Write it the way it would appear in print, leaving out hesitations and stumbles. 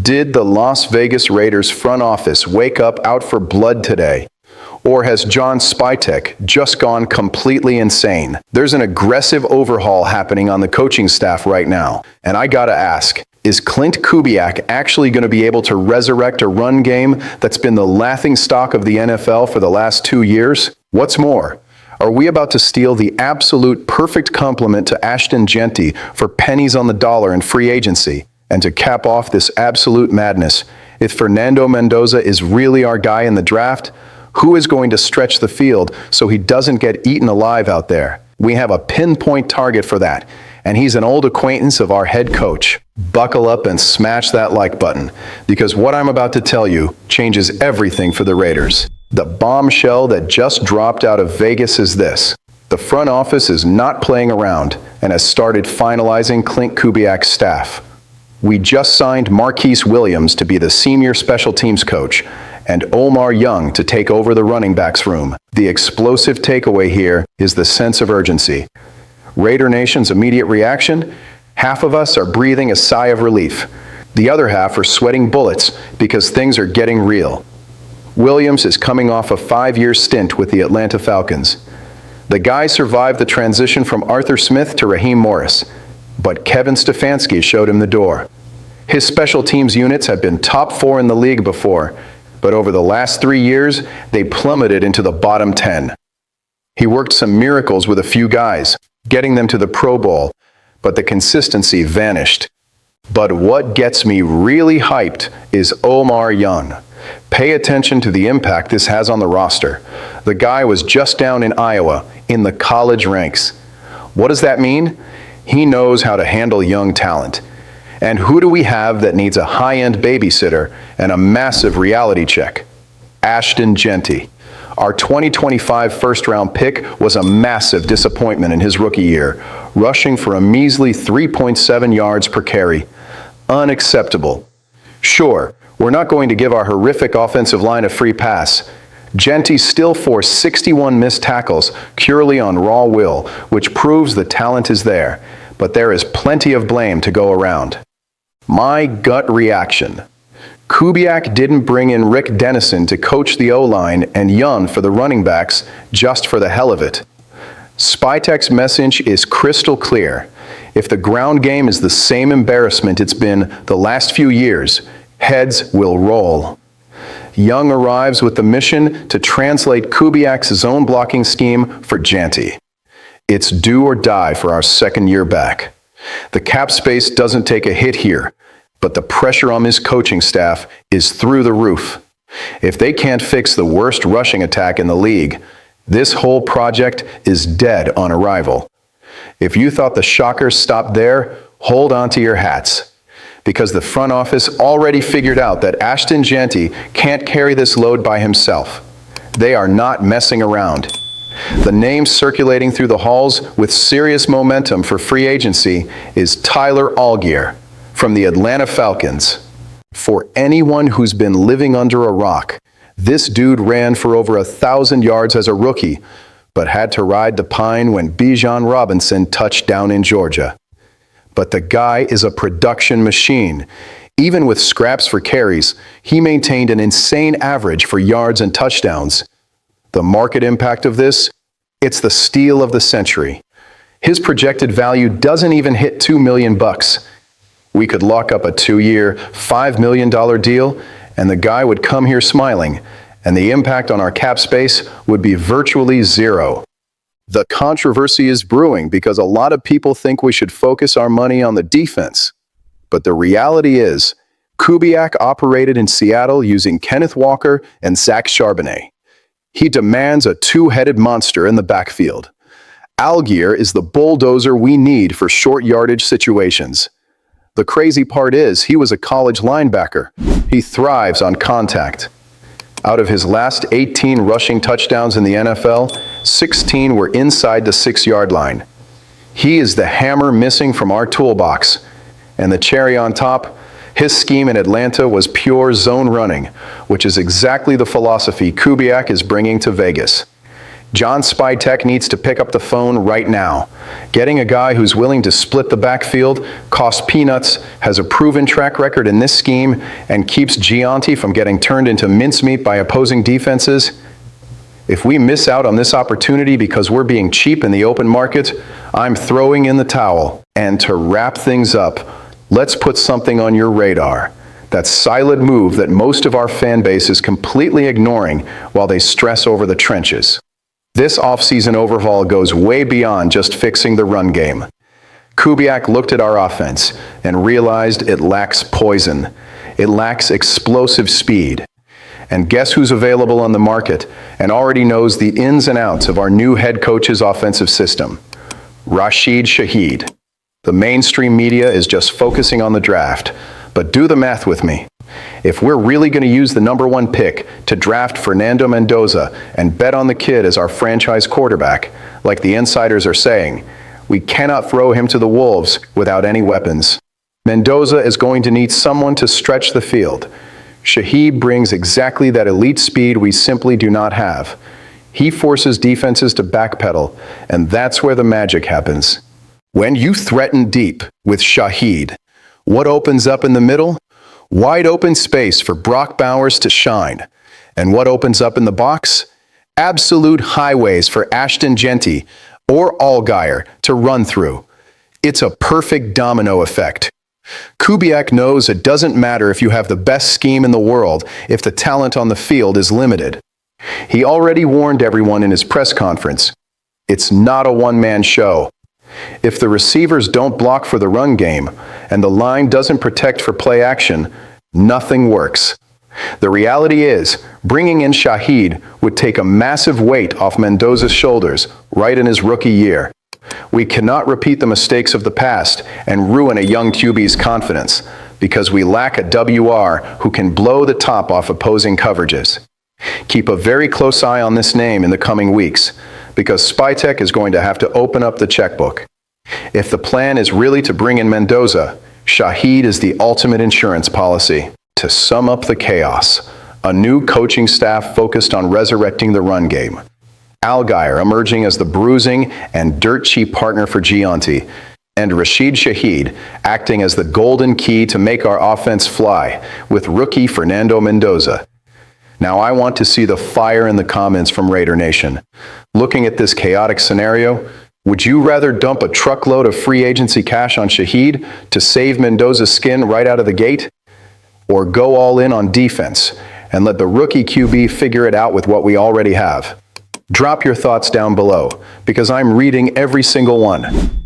Did the Las Vegas Raiders front office wake up out for blood today? Or has John Spytek just gone completely insane? There's an aggressive overhaul happening on the coaching staff right now. And I gotta ask, is Clint Kubiak actually going to be able to resurrect a run game that's been the laughingstock of the NFL for the last 2 years? What's more, are we about to steal the absolute perfect complement to Ashton Jeanty for pennies on the dollar in free agency? And to cap off this absolute madness, if Fernando Mendoza is really our guy in the draft, who is going to stretch the field so he doesn't get eaten alive out there? We have a pinpoint target for that, and he's an old acquaintance of our head coach. Buckle up and smash that like button, because what I'm about to tell you changes everything for the Raiders. The bombshell that just dropped out of Vegas is this: the front office is not playing around and has started finalizing Clint Kubiak's staff. We just signed Marquice to be the senior special teams coach, and Omar to take over the running backs room. The explosive takeaway here is the sense of urgency. Raider Nation's immediate reaction? Half of us are breathing a sigh of relief. The other half are sweating bullets because things are getting real. Williams is coming off a 5-year stint with the Atlanta Falcons. The guy survived the transition from Arthur Smith to Raheem Morris, but Kevin Stefanski showed him the door. His special teams units have been top 4 in the league before, but over the last 3 years, they plummeted into the bottom 10. He worked some miracles with a few guys, getting them to the Pro Bowl, but the consistency vanished. But what gets me really hyped is Omar. Pay attention to the impact this has on the roster. The guy was just down in Iowa, in the college ranks. What does that mean? He knows how to handle young talent. And who do we have that needs a high-end babysitter and a massive reality check? Ashton Jeanty. Our 2025 first-round pick was a massive disappointment in his rookie year, rushing for a measly 3.7 yards per carry. Unacceptable. Sure, we're not going to give our horrific offensive line a free pass. Jeanty still forced 61 missed tackles purely on raw will, which proves the talent is there, but there is plenty of blame to go around. My gut reaction: Kubiak didn't bring in Rick Dennison to coach the O-line and for the running backs just for the hell of it. Spytek's message is crystal clear. If the ground game is the same embarrassment it's been the last few years, heads will roll. Young arrives with the mission to translate Kubiak's zone blocking scheme for Jeanty. It's do or die for our second-year back. The cap space doesn't take a hit here, but the pressure on this coaching staff is through the roof. If they can't fix the worst rushing attack in the league, this whole project is dead on arrival. If you thought the shockers stopped there, hold on to your hats, because the front office already figured out that Ashton Jeanty can't carry this load by himself. They are not messing around. The name circulating through the halls with serious momentum for free agency is Tyler Allgeier from the Atlanta Falcons. For anyone who's been living under a rock, this dude ran for over 1,000 yards as a rookie, but had to ride the pine when Bijan Robinson touched down in Georgia. But the guy is a production machine. Even with scraps for carries, he maintained an insane average for yards and touchdowns. The market impact of this? It's the steal of the century. His projected value doesn't even hit $2 million. We could lock up a 2-year, $5 million deal, and the guy would come here smiling, and the impact on our cap space would be virtually zero. The controversy is brewing because a lot of people think we should focus our money on the defense. But the reality is, Kubiak operated in Seattle using Kenneth Walker and Zach Charbonnet. He demands a two-headed monster in the backfield. Algeier is the bulldozer we need for short yardage situations. The crazy part is he was a college linebacker. He thrives on contact. Out of his last 18 rushing touchdowns in the NFL, 16 were inside the 6-yard line. He is the hammer missing from our toolbox. And the cherry on top, his scheme in Atlanta was pure zone running, which is exactly the philosophy Kubiak is bringing to Vegas. John Spytek needs to pick up the phone right now. Getting a guy who's willing to split the backfield, costs peanuts, has a proven track record in this scheme, and keeps Jeanty from getting turned into mincemeat by opposing defenses. If we miss out on this opportunity because we're being cheap in the open market, I'm throwing in the towel. And to wrap things up, let's put something on your radar. That silent move that most of our fan base is completely ignoring while they stress over the trenches. This offseason overhaul goes way beyond just fixing the run game. Kubiak looked at our offense and realized it lacks poison. It lacks explosive speed. And guess who's available on the market and already knows the ins and outs of our new head coach's offensive system? Rashid Shaheed. The mainstream media is just focusing on the draft, but do the math with me. If we're really going to use the #1 pick to draft Fernando Mendoza and bet on the kid as our franchise quarterback, like the insiders are saying, we cannot throw him to the wolves without any weapons. Mendoza is going to need someone to stretch the field. Shaheed brings exactly that elite speed we simply do not have. He forces defenses to backpedal, and that's where the magic happens. When you threaten deep with Shaheed, what opens up in the middle? Wide open space for Brock Bowers to shine. And what opens up in the box? Absolute highways for Ashton Jeanty or Algeier to run through. It's a perfect domino effect. Kubiak knows it doesn't matter if you have the best scheme in the world if the talent on the field is limited. He already warned everyone in his press conference. It's not a one-man show. If the receivers don't block for the run game and the line doesn't protect for play action, nothing works. The reality is, bringing in Shaheed would take a massive weight off Mendoza's shoulders right in his rookie year. We cannot repeat the mistakes of the past and ruin a young QB's confidence because we lack a WR who can blow the top off opposing coverages. Keep a very close eye on this name in the coming weeks, because Spytek is going to have to open up the checkbook. If the plan is really to bring in Mendoza, Shaheed is the ultimate insurance policy. To sum up the chaos, a new coaching staff focused on resurrecting the run game. Algeier emerging as the bruising and dirt-cheap partner for Jeanty, and Rashid Shaheed acting as the golden key to make our offense fly with rookie Fernando Mendoza. Now I want to see the fire in the comments from Raider Nation. Looking at this chaotic scenario, would you rather dump a truckload of free agency cash on Shaheed to save Mendoza's skin right out of the gate? Or go all in on defense and let the rookie QB figure it out with what we already have? Drop your thoughts down below, because I'm reading every single one.